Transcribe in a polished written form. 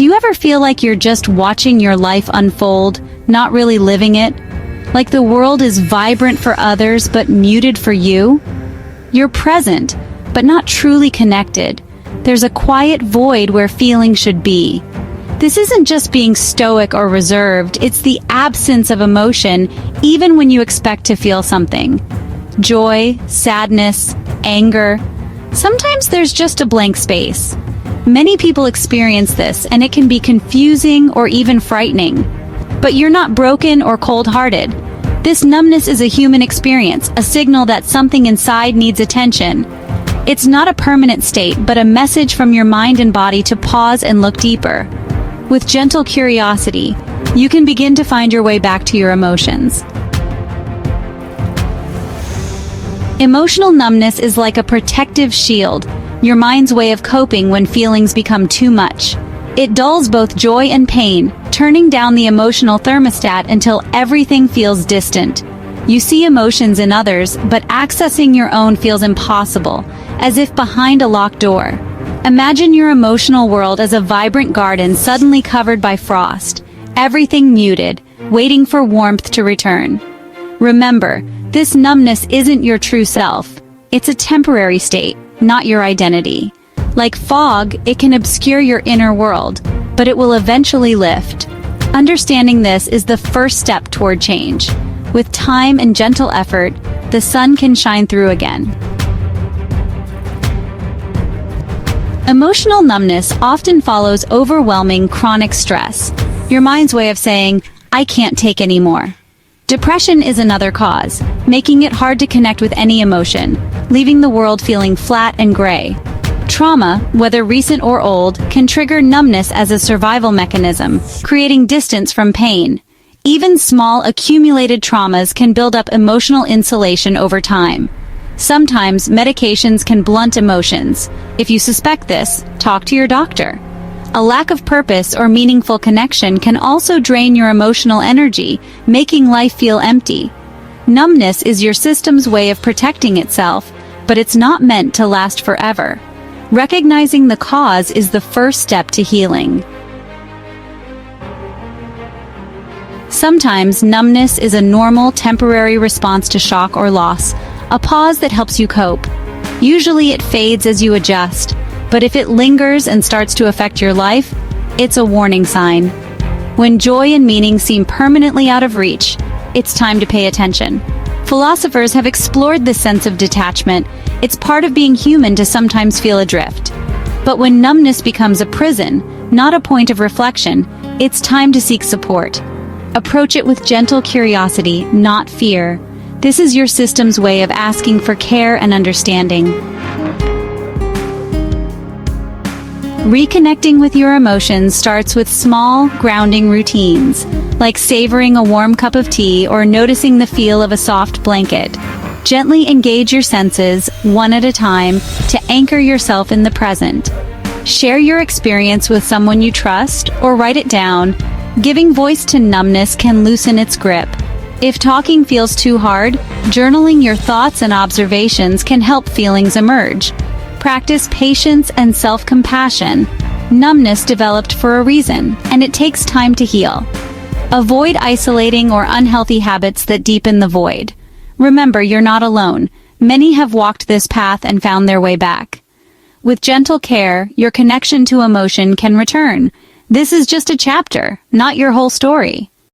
Do you ever feel like you're just watching your life unfold, not really living it? Like the world is vibrant for others but muted for you? You're present, but not truly connected. There's a quiet void where feeling should be. This isn't just being stoic or reserved, it's the absence of emotion, even when you expect to feel something. Joy, sadness, anger. Sometimes there's just a blank space. Many people experience this, and it can be confusing or even frightening. But you're not broken or cold-hearted. This numbness is a human experience, a signal that something inside needs attention. It's not a permanent state, but a message from your mind and body to pause and look deeper. With gentle curiosity, you can begin to find your way back to your emotions. Emotional numbness is like a protective shield, your mind's way of coping when feelings become too much. It dulls both joy and pain, turning down the emotional thermostat until everything feels distant. You see emotions in others, but accessing your own feels impossible, as if behind a locked door. Imagine your emotional world as a vibrant garden suddenly covered by frost, everything muted, waiting for warmth to return. Remember, this numbness isn't your true self. It's a temporary state, not your identity. Like fog, it can obscure your inner world, but it will eventually lift. Understanding this is the first step toward change. With time and gentle effort, the sun can shine through again. Emotional numbness often follows overwhelming chronic stress, your mind's way of saying, "I can't take any more." Depression is another cause, making it hard to connect with any emotion, leaving the world feeling flat and gray. Trauma, whether recent or old, can trigger numbness as a survival mechanism, creating distance from pain. Even small accumulated traumas can build up emotional insulation over time. Sometimes medications can blunt emotions. If you suspect this, talk to your doctor. A lack of purpose or meaningful connection can also drain your emotional energy, making life feel empty. Numbness is your system's way of protecting itself, but it's not meant to last forever. Recognizing the cause is the first step to healing. Sometimes numbness is a normal, temporary response to shock or loss, a pause that helps you cope. Usually it fades as you adjust, but if it lingers and starts to affect your life, it's a warning sign. When joy and meaning seem permanently out of reach, it's time to pay attention. Philosophers have explored this sense of detachment. It's part of being human to sometimes feel adrift. But when numbness becomes a prison, not a point of reflection, it's time to seek support. Approach it with gentle curiosity, not fear. This is your system's way of asking for care and understanding. Reconnecting with your emotions starts with small, grounding routines, like savoring a warm cup of tea or noticing the feel of a soft blanket. Gently engage your senses, one at a time, to anchor yourself in the present. Share your experience with someone you trust, or write it down. Giving voice to numbness can loosen its grip. If talking feels too hard, journaling your thoughts and observations can help feelings emerge. Practice patience and self-compassion. Numbness developed for a reason, and it takes time to heal. Avoid isolating or unhealthy habits that deepen the void. Remember, you're not alone. Many have walked this path and found their way back. With gentle care, your connection to emotion can return. This is just a chapter, not your whole story.